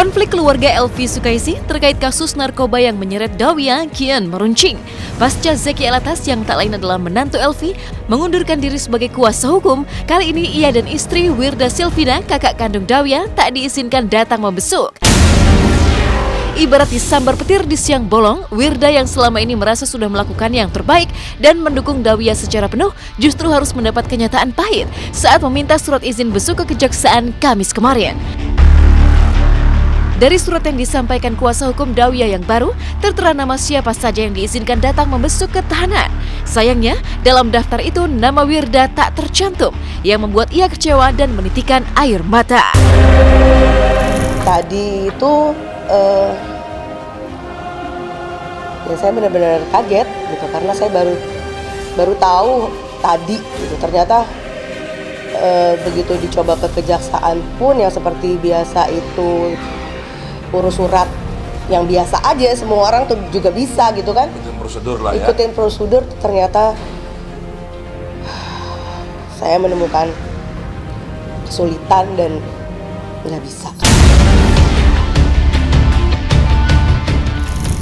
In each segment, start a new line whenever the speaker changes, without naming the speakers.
Konflik keluarga Elvi Sukaisi terkait kasus narkoba yang menyeret Dawya kian meruncing. Pasca Zeki Alatas yang tak lain adalah menantu Elvi mengundurkan diri sebagai kuasa hukum, kali ini ia dan istri Wirda Silvina, kakak kandung Dawya, tak diizinkan datang membesuk. Ibarat disambar petir di siang bolong, Wirda yang selama ini merasa sudah melakukan yang terbaik dan mendukung Dawya secara penuh justru harus mendapat kenyataan pahit saat meminta surat izin besuk ke Kejaksaan Kamis kemarin. Dari surat yang disampaikan kuasa hukum Dawya yang baru, tertera nama siapa saja yang diizinkan datang membesuk ke tahanan. Sayangnya, dalam daftar itu nama Wirda tak tercantum, yang membuat ia kecewa dan menitikan air mata.
Tadi itu, ya saya benar-benar kaget gitu, karena saya baru tahu tadi gitu. Ternyata begitu dicoba ke kejaksaan pun yang seperti biasa itu urus surat yang biasa aja, semua orang tuh juga bisa gitu kan.
Ikutin prosedur lah ya.
Ikutin prosedur, ternyata saya menemukan kesulitan dan nggak bisa.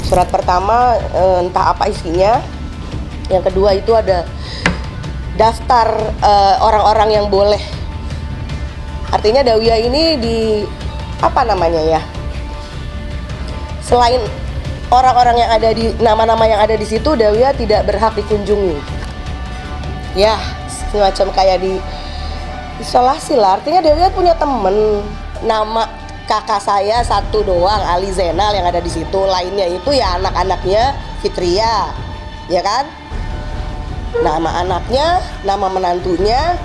Surat pertama entah apa isinya, yang kedua itu ada daftar orang-orang yang boleh. Artinya Dawya ini di apa namanya ya? Selain orang-orang yang ada di nama-nama yang ada di situ, Dawya tidak berhak dikunjungi. Ya, semacam kayak di isolasi lah. Artinya Dawya punya temen, nama kakak saya satu doang, Ali Zainal yang ada di situ. Lainnya itu ya anak-anaknya Fitria, ya kan? Nama anaknya, nama menantunya,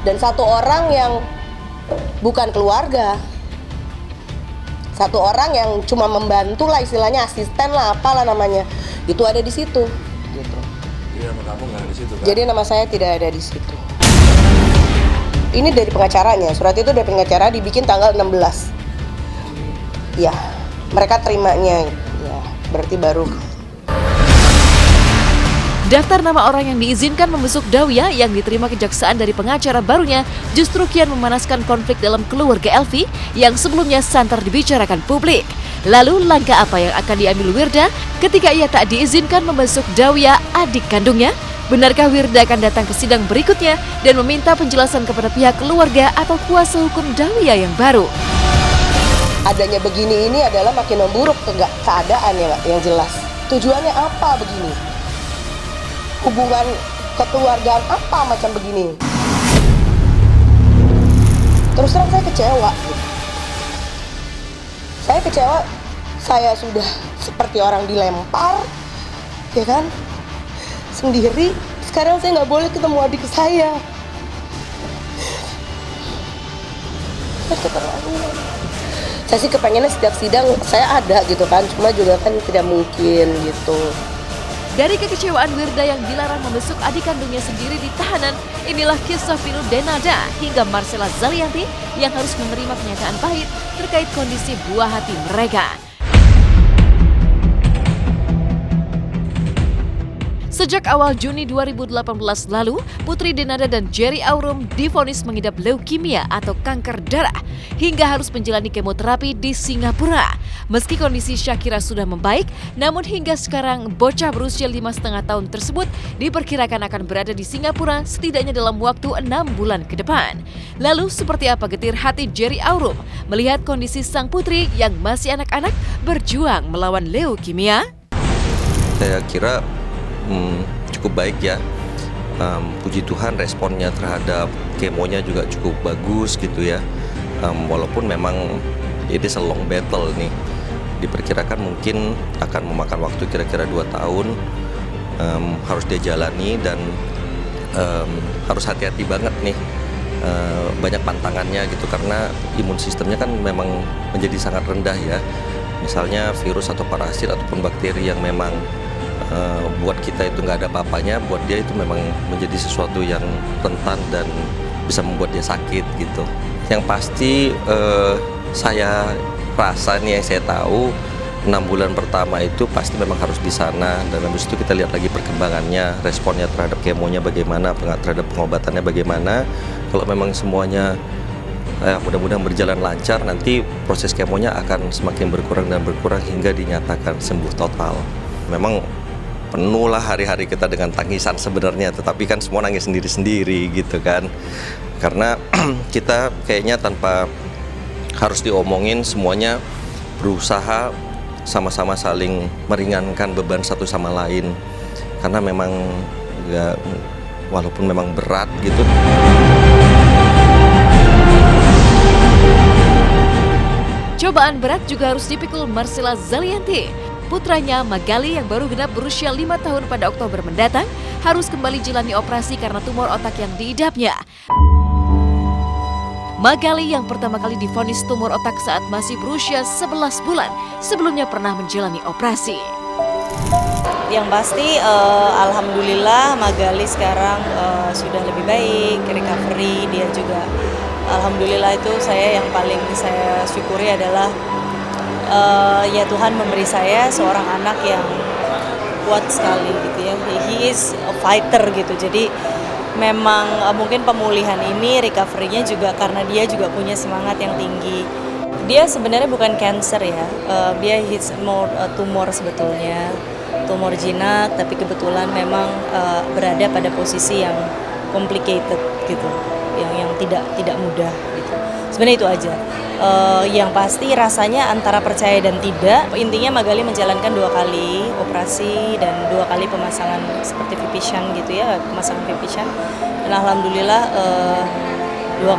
dan satu orang yang bukan keluarga. Satu orang yang cuma membantu lah, istilahnya asisten lah, apalah namanya, itu ada di situ. Gitu.
Jadi nama kamu nggak ada di situ kan?
Jadi nama saya tidak ada di situ. Ini dari pengacaranya, surat itu dari pengacara dibikin tanggal 16. Ya, mereka terimanya, ya berarti baru.
Daftar nama orang yang diizinkan membesuk Dawya yang diterima kejaksaan dari pengacara barunya justru kian memanaskan konflik dalam keluarga Elvi yang sebelumnya santer dibicarakan publik. Lalu langkah apa yang akan diambil Wirda ketika ia tak diizinkan membesuk Dawya, adik kandungnya? Benarkah Wirda akan datang ke sidang berikutnya dan meminta penjelasan kepada pihak keluarga atau kuasa hukum Dawya yang baru?
Adanya begini ini adalah makin memburuk keadaan ya, yang jelas. Tujuannya apa begini? Hubungan kekeluargaan apa macam begini? Terus terang saya kecewa. Saya kecewa, saya sudah seperti orang dilempar, ya kan? Sendiri, sekarang saya nggak boleh ketemu adik saya. Saya sih kepengennya setiap sidang saya ada gitu kan, cuma juga kan tidak mungkin gitu.
Dari kekecewaan Wirda yang dilarang membesuk adik kandungnya sendiri di tahanan, inilah kisah Vino Denada hingga Marcella Zalianti yang harus menerima kenyataan pahit terkait kondisi buah hati mereka. Sejak awal Juni 2018 lalu, Putri Denada dan Jerry Aurum divonis mengidap leukemia atau kanker darah hingga harus menjalani kemoterapi di Singapura. Meski kondisi Shakira sudah membaik, namun hingga sekarang bocah berusia 5,5 tahun tersebut diperkirakan akan berada di Singapura setidaknya dalam waktu 6 bulan ke depan. Lalu seperti apa getir hati Jerry Aurum melihat kondisi sang putri yang masih anak-anak berjuang melawan leukemia?
Saya kira cukup baik ya. Puji Tuhan responnya terhadap kemonya juga cukup bagus gitu ya. Walaupun memang it is a long battle nih. Diperkirakan mungkin akan memakan waktu kira-kira 2 tahun. Harus dia jalani dan harus hati-hati banget nih. Banyak pantangannya gitu karena imun sistemnya kan memang menjadi sangat rendah ya. Misalnya virus atau parasit ataupun bakteri yang memang buat kita itu nggak ada apa-apanya, buat dia itu memang menjadi sesuatu yang rentan dan bisa membuat dia sakit gitu. Yang pasti saya rasa nih, yang saya tahu 6 bulan pertama itu pasti memang harus di sana, dan habis itu kita lihat lagi perkembangannya, responnya terhadap kemonya bagaimana, terhadap pengobatannya bagaimana. Kalau memang semuanya Mudah-mudahan berjalan lancar, nanti proses kemonya akan semakin berkurang dan berkurang hingga dinyatakan sembuh total. Memang penuh lah hari-hari kita dengan tangisan sebenarnya, tetapi kan semua nangis sendiri-sendiri gitu kan. Karena kita kayaknya tanpa harus diomongin, semuanya berusaha sama-sama saling meringankan beban satu sama lain. Karena memang walaupun memang berat gitu.
Cobaan berat juga harus dipikul Marcella Zalianty. Putranya Magali yang baru genap berusia 5 tahun pada Oktober mendatang harus kembali jalani operasi karena tumor otak yang diidapnya. Magali yang pertama kali divonis tumor otak saat masih berusia 11 bulan sebelumnya pernah menjalani operasi.
Yang pasti alhamdulillah Magali sekarang sudah lebih baik, recovery, dia juga alhamdulillah. Itu yang paling saya syukuri adalah ya Tuhan memberi saya seorang anak yang kuat sekali gitu ya. He is a fighter gitu. Jadi memang mungkin pemulihan ini, recovery-nya juga karena dia juga punya semangat yang tinggi. Dia sebenarnya bukan cancer ya, dia more tumor sebetulnya, tumor jinak, tapi kebetulan memang berada pada posisi yang complicated gitu, yang tidak mudah gitu. Sebenarnya itu aja. Yang pasti rasanya antara percaya dan tidak. Intinya Magali menjalankan 2 kali operasi dan 2 kali pemasangan seperti Vipishan gitu ya, pemasangan Vipishan. Dan alhamdulillah 2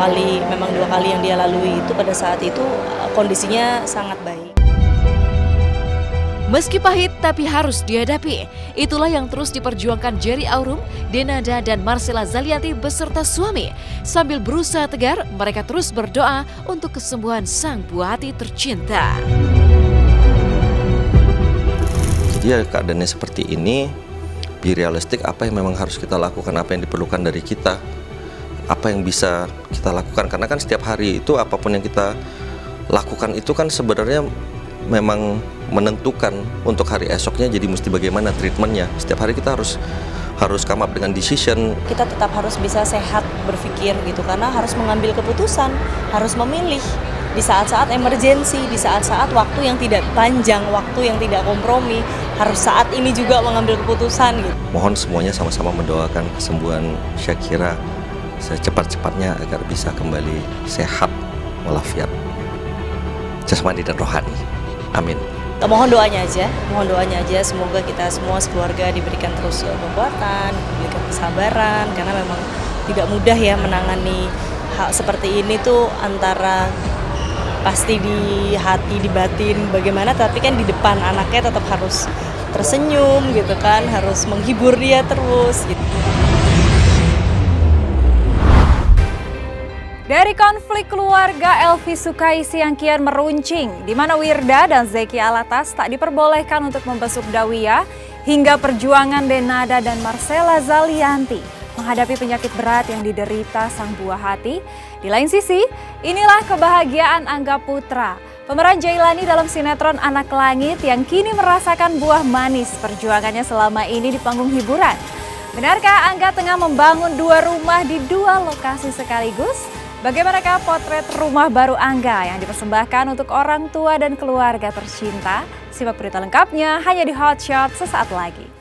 kali yang dia lalui itu pada saat itu kondisinya sangat baik.
Meski pahit tapi harus dihadapi. Itulah yang terus diperjuangkan Jerry Aurum, Denada dan Marcella Zalianty beserta suami. Sambil berusaha tegar, mereka terus berdoa untuk kesembuhan sang buah hati tercinta.
Jadi ya keadaannya seperti ini, be realistic, apa yang memang harus kita lakukan, apa yang diperlukan dari kita, apa yang bisa kita lakukan. Karena kan setiap hari itu apapun yang kita lakukan itu kan sebenarnya memang menentukan untuk hari esoknya, jadi mesti bagaimana treatmentnya. Setiap hari kita harus come up dengan decision.
Kita tetap harus bisa sehat berpikir gitu, karena harus mengambil keputusan, harus memilih di saat-saat emergensi, di saat-saat waktu yang tidak panjang, waktu yang tidak kompromi, harus saat ini juga mengambil keputusan gitu.
Mohon semuanya sama-sama mendoakan kesembuhan Shakira secepat-cepatnya agar bisa kembali sehat walafiat jasmani dan rohani. Amin.
Mohon doanya aja, semoga kita semua sekeluarga diberikan terus kekuatan, diberikan kesabaran, karena memang tidak mudah ya menangani hal seperti ini tuh, antara pasti di hati, di batin bagaimana, tapi kan di depan anaknya tetap harus tersenyum gitu kan, harus menghibur dia terus gitu.
Dari konflik keluarga Elvi Sukaisi yang kian meruncing, di mana Wirda dan Zeki Alatas tak diperbolehkan untuk membesuk Dawiyah, hingga perjuangan Denada dan Marcella Zalianty menghadapi penyakit berat yang diderita sang buah hati. Di lain sisi, inilah kebahagiaan Angga Putra, pemeran Jailani dalam sinetron Anak Langit yang kini merasakan buah manis perjuangannya selama ini di panggung hiburan. Benarkah Angga tengah membangun 2 rumah di 2 lokasi sekaligus? Bagaimanakah potret rumah baru Angga yang dipersembahkan untuk orang tua dan keluarga tercinta? Simak berita lengkapnya hanya di Hot Shot sesaat lagi.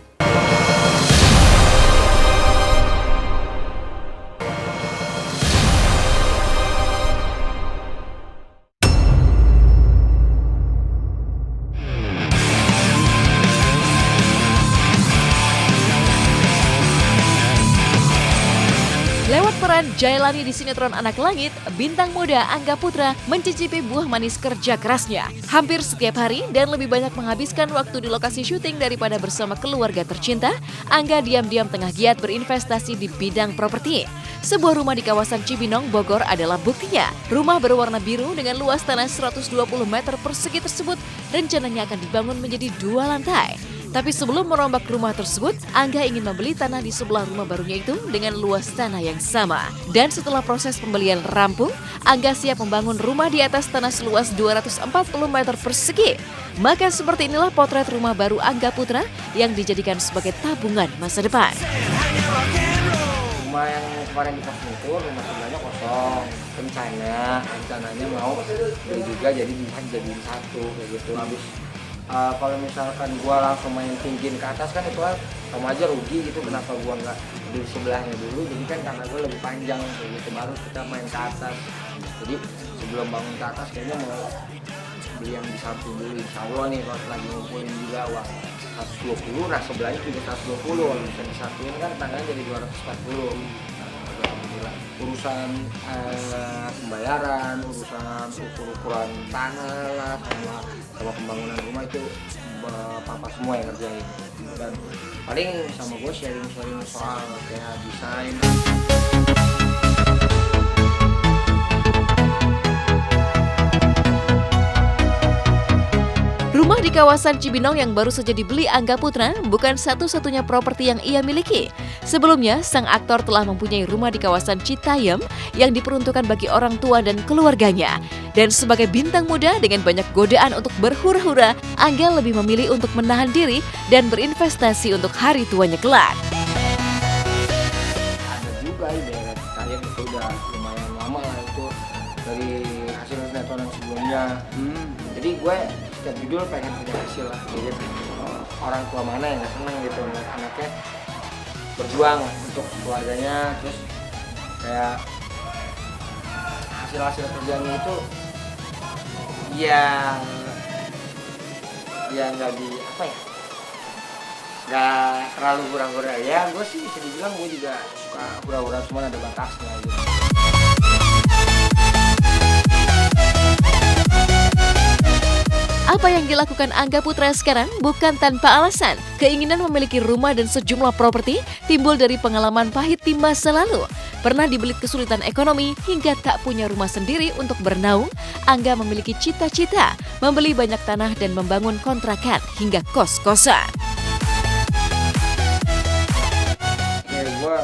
Lewat peran Jailani di sinetron Anak Langit, bintang muda Angga Putra mencicipi buah manis kerja kerasnya. Hampir setiap hari dan lebih banyak menghabiskan waktu di lokasi syuting daripada bersama keluarga tercinta, Angga diam-diam tengah giat berinvestasi di bidang properti. Sebuah rumah di kawasan Cibinong, Bogor adalah buktinya. Rumah berwarna biru dengan luas tanah 120 meter persegi tersebut rencananya akan dibangun menjadi 2 lantai. Tapi sebelum merombak rumah tersebut, Angga ingin membeli tanah di sebelah rumah barunya itu dengan luas tanah yang sama. Dan setelah proses pembelian rampung, Angga siap membangun rumah di atas tanah seluas 240 meter persegi. Maka seperti inilah potret rumah baru Angga Putra yang dijadikan sebagai tabungan masa depan.
rumah yang kemarin dikasih itu rumah sebelahnya kosong, rencananya mau beli juga jadi bisa jadi satu kayak gitu. Habis kalau misalkan gua langsung main tinggiin ke atas kan itu kan sama aja rugi gitu. Kenapa gua nggak di sebelahnya dulu, jadi kan karena gua lebih panjang kayak gitu, baru kita main ke atas. Jadi sebelum bangun ke atas kayaknya mau beli yang di samping dulu, insya Allah nih kalau lagi ngumpulin juga uang 120, nah sebelahnya juga 120, kalau bisa disatuin kan tangannya jadi 240. Alhamdulillah. Urusan pembayaran, urusan ukuran tanah lah, sama pembangunan rumah itu papa semua yang ngerjain. Dan paling sama gue sharing soal kayak desain.
Rumah di kawasan Cibinong yang baru saja dibeli Angga Putra bukan satu-satunya properti yang ia miliki. Sebelumnya, sang aktor telah mempunyai rumah di kawasan Citayam yang diperuntukkan bagi orang tua dan keluarganya. Dan sebagai bintang muda dengan banyak godaan untuk berhura-hura, Angga lebih memilih untuk menahan diri dan berinvestasi untuk hari tuanya kelak.
Ada juga di daerah Citayam itu udah lumayan lama lah itu dari hasil sinetron yang sebelumnya. Jadi gue setiap judul pengen punya hasil lah, jadi orang tua mana yang gak seneng gitu ngeliat anaknya berjuang untuk keluarganya, terus kayak hasil kerjanya itu ya nggak di apa ya, nggak terlalu hura-hura ya. Gue sih bisa dibilang gue juga suka hura-hura, cuman ada batasnya gitu.
Apa yang dilakukan Angga Putra sekarang bukan tanpa alasan. Keinginan memiliki rumah dan sejumlah properti timbul dari pengalaman pahit di masa lalu. Pernah dibelit kesulitan ekonomi hingga tak punya rumah sendiri untuk bernaung, Angga memiliki cita-cita membeli banyak tanah dan membangun kontrakan hingga kos-kosan.
Ya gue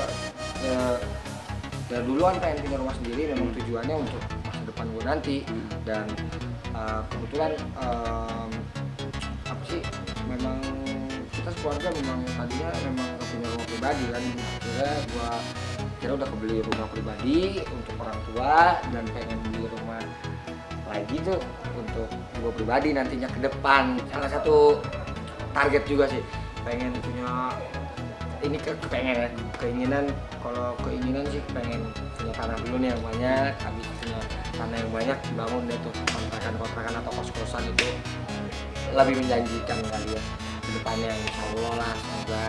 ya duluan pengen punya rumah sendiri, memang tujuannya untuk masa depan gue nanti. Dan kebetulan apa sih, memang kita sekeluarga memang tadinya memang punya rumah pribadi kan. Kira udah kebeli rumah pribadi untuk orang tua dan pengen beli rumah lagi tuh untuk gue pribadi nantinya ke depan. Salah satu target juga sih pengen punya ini keinginan sih pengen punya tanah dulu nih yang banyak. Habis punya tanah yang banyak bangun deh tuh kontrakan atau kos-kosan, itu lebih menjanjikan kali ya ke depannya, insya Allah lah, semoga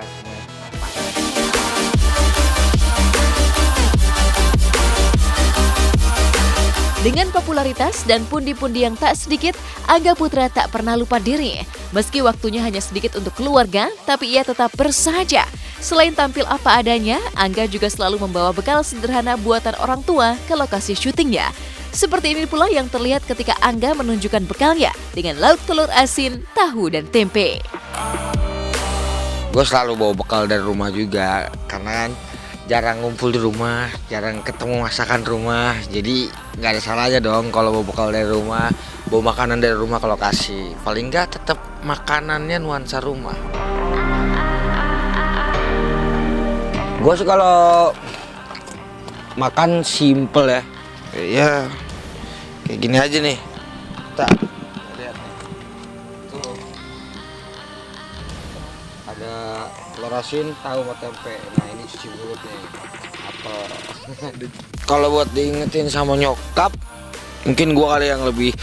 Dengan popularitas dan pundi-pundi yang tak sedikit, Angga Putra tak pernah lupa diri. Meski waktunya hanya sedikit untuk keluarga, tapi ia tetap bersahaja. Selain tampil apa adanya, Angga juga selalu membawa bekal sederhana buatan orang tua ke lokasi syutingnya. Seperti ini pula yang terlihat ketika Angga menunjukkan bekalnya dengan lauk telur asin, tahu, dan tempe.
Gue selalu bawa bekal dari rumah juga, karena kan jarang ngumpul di rumah, jarang ketemu masakan rumah. Jadi nggak ada salahnya dong kalau bawa bekal dari rumah, bawa makanan dari rumah ke lokasi. Paling nggak tetap makanannya nuansa rumah. Gue sih kalau makan simple ya. Ya kayak gini aja nih. Tak lihat nih. Tuh. Ada telur asin, tahu sama tempe. Nah ini cuci mulut nih. Apel. Kalau buat diingetin sama nyokap, mungkin gua kali yang lebih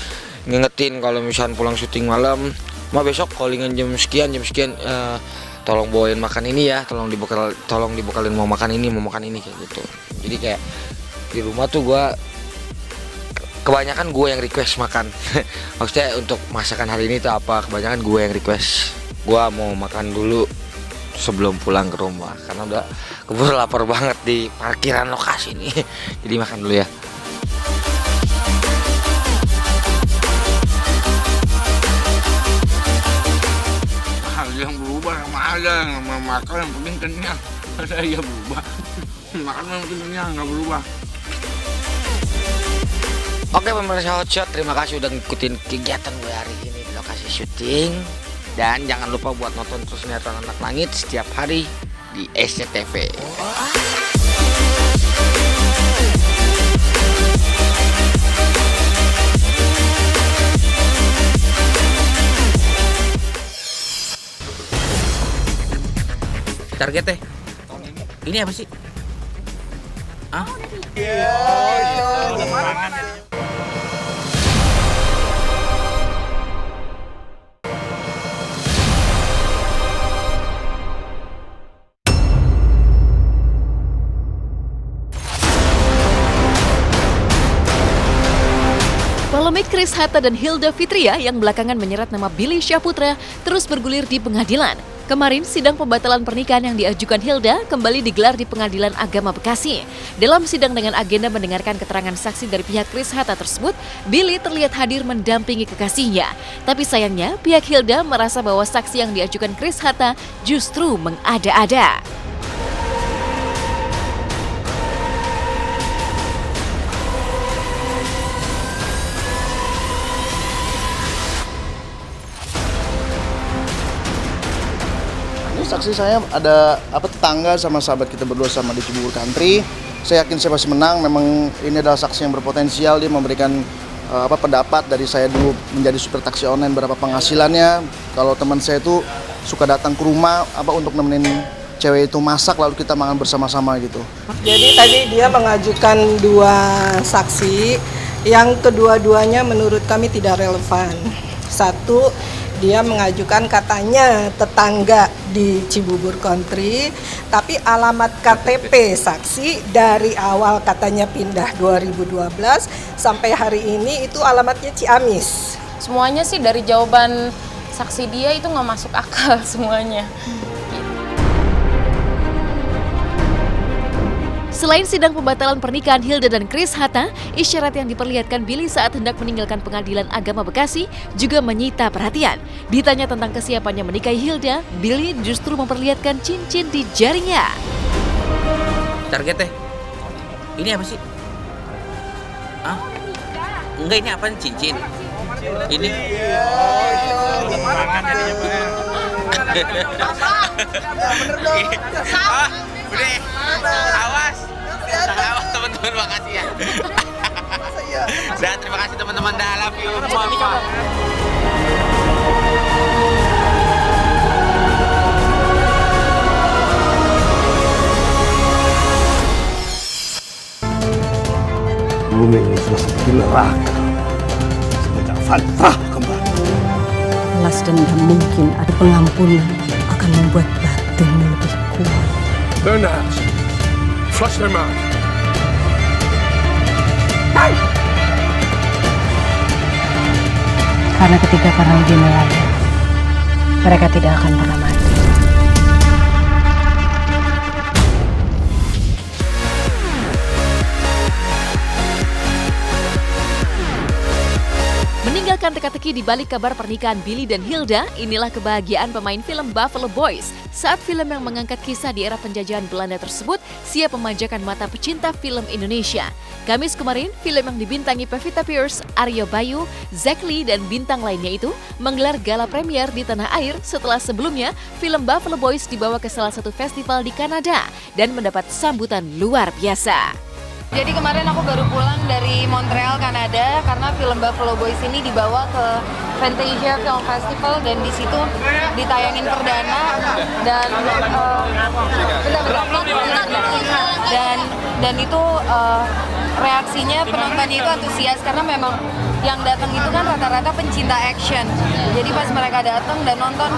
ngingetin kalau misalnya pulang syuting malam, besok callingan jam sekian tolong bawain makan ini ya, tolong dibekalin mau makan ini kayak gitu. Jadi kayak di rumah tuh gua kebanyakan gue yang request makan. Maksudnya untuk masakan hari ini tuh apa, kebanyakan gue yang request. Gue mau makan dulu sebelum pulang ke rumah karena udah keburu lapar banget di parkiran lokasi ini. Jadi makan dulu ya.
Hal yang berubah sama aja, sama makan yang penting kenyang. Ada ya berubah. Makan yang penting kenyang, nggak berubah.
Oke pemirsa Hotshot, terima kasih udah ngikutin kegiatan gue hari ini di lokasi syuting. Dan jangan lupa buat nonton terus sinetron Anak Langit setiap hari di SCTV.
Targetnya? Ini apa sih? Hah?
Polemik Chris Hatta dan Hilda Fitria yang belakangan menyerat nama Billy Syahputra terus bergulir di pengadilan. Kemarin, sidang pembatalan pernikahan yang diajukan Hilda kembali digelar di Pengadilan Agama Bekasi. Dalam sidang dengan agenda mendengarkan keterangan saksi dari pihak Chris Hatta tersebut, Billy terlihat hadir mendampingi kekasihnya. Tapi sayangnya, pihak Hilda merasa bahwa saksi yang diajukan Chris Hatta justru mengada-ada.
Saksi saya ada tetangga sama sahabat kita berdua sama di Cibubur Country. Saya yakin saya pasti menang. Memang ini adalah saksi yang berpotensial. Dia memberikan pendapat dari saya dulu menjadi supir taksi online, berapa penghasilannya. Kalau teman saya itu suka datang ke rumah untuk nemenin cewek itu masak lalu kita makan bersama-sama gitu.
Jadi tadi dia mengajukan 2 saksi yang kedua-duanya menurut kami tidak relevan. Satu, dia mengajukan katanya tetangga di Cibubur Country, tapi alamat KTP saksi dari awal katanya pindah 2012 sampai hari ini itu alamatnya Ciamis.
Semuanya sih dari jawaban saksi dia itu nggak masuk akal semuanya.
Selain sidang pembatalan pernikahan Hilda dan Chris Hatta, isyarat yang diperlihatkan Billy saat hendak meninggalkan Pengadilan Agama Bekasi juga menyita perhatian. Ditanya tentang kesiapannya menikahi Hilda, Billy justru memperlihatkan cincin di jarinya.
Targetnya? Ini apa sih? Hah? Enggak, ini apa? Cincin? Ini? Udah, awas teman-teman, makasih ya. Dan terima kasih teman-teman, dah, love you.
Bumi ini sudah seperti neraka. Semenjak Fatrah kembali.
Balas dendam mungkin ada pengampunan akan membuat batinmu lebih kuat.
Bernard, flush them out.
Karena ketika para lebih melaya, mereka tidak akan pernah mati.
Meninggalkan teka-teki di balik kabar pernikahan Billy dan Hilda, inilah kebahagiaan pemain film Buffalo Boys saat film yang mengangkat kisah di era penjajahan Belanda tersebut siap memanjakan mata pecinta film Indonesia. Kamis kemarin, film yang dibintangi Pevita Pierce, Aryo Bayu, Zack Lee, dan bintang lainnya itu menggelar gala premier di tanah air setelah sebelumnya film Buffalo Boys dibawa ke salah satu festival di Kanada dan mendapat sambutan luar biasa.
Jadi kemarin aku baru pulang dari Montreal, Kanada, karena film Buffalo Boys ini dibawa ke Fantasia Film Festival dan di situ ditayangin perdana dan itu reaksinya penontonnya itu antusias karena memang yang datang itu kan rata-rata pencinta action. Jadi pas mereka datang dan nonton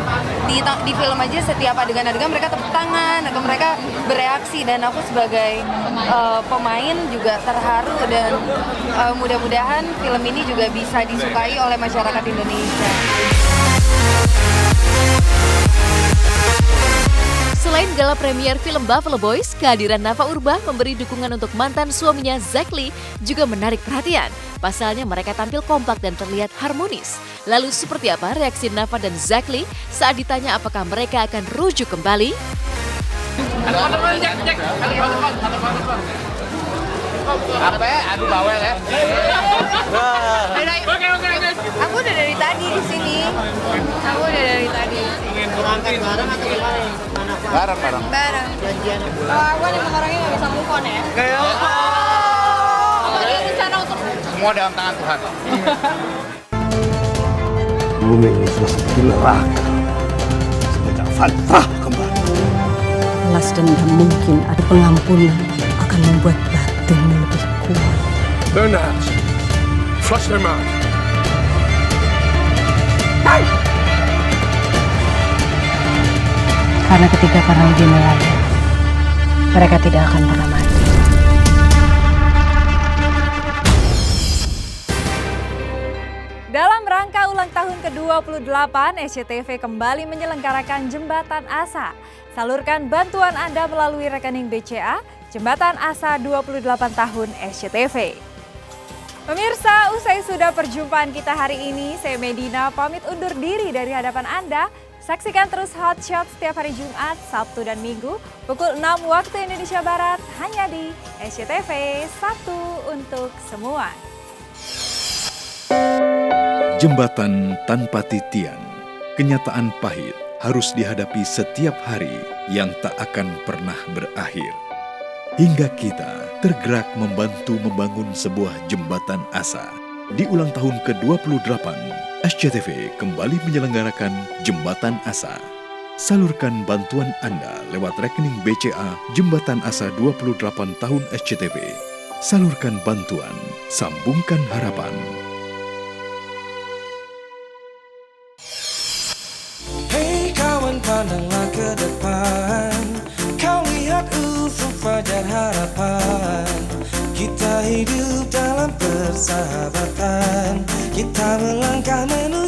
di film aja setiap adegan-adegan mereka tepuk tangan atau mereka bereaksi dan aku sebagai pemain juga terharu dan mudah-mudahan film ini juga bisa disukai oleh masyarakat Indonesia.
Selain gala premier film Buffalo Boys, kehadiran Nafa Urba memberi dukungan untuk mantan suaminya Zack Lee juga menarik perhatian. Pasalnya mereka tampil kompak dan terlihat harmonis. Lalu seperti apa reaksi Nafa dan Zack Lee saat ditanya apakah mereka akan rujuk kembali?
Aduh bawel ya. Aku udah dari tadi di sini.
Bareng.
Janjian. Aku emang orangnya nggak bisa move on ya. Ada rencana untuk
Semua dalam tangan Tuhan.
Bumi ini sudah seperti neraka. Semenjak Fatrah kembali.
Balas dendam mungkin ada pengampunan akan membuat batinmu lebih kuat.
Bernard, flush them out.
Karena ketika perang dimulai, mereka tidak akan pernah mati.
Dalam rangka ulang tahun ke-28, SCTV kembali menyelenggarakan Jembatan Asa. Salurkan bantuan Anda melalui rekening BCA, Jembatan Asa 28 tahun SCTV. Pemirsa, usai sudah perjumpaan kita hari ini, saya Medina pamit undur diri dari hadapan Anda. Saksikan terus Hot Shot setiap hari Jumat, Sabtu, dan Minggu pukul 6 waktu Indonesia Barat hanya di SCTV, satu untuk semua.
Jembatan tanpa titian, kenyataan pahit harus dihadapi setiap hari yang tak akan pernah berakhir. Hingga kita tergerak membantu membangun sebuah jembatan asa. Di ulang tahun ke-28, SCTV kembali menyelenggarakan Jembatan Asa. Salurkan bantuan Anda lewat rekening BCA Jembatan Asa 28 tahun SCTV. Salurkan bantuan, sambungkan harapan.
Hei kawan, pandanglah ke depan. Kau lihat ufuk fajar harapan. Kita hidup dalam persahabatan. Kita melangkah menuju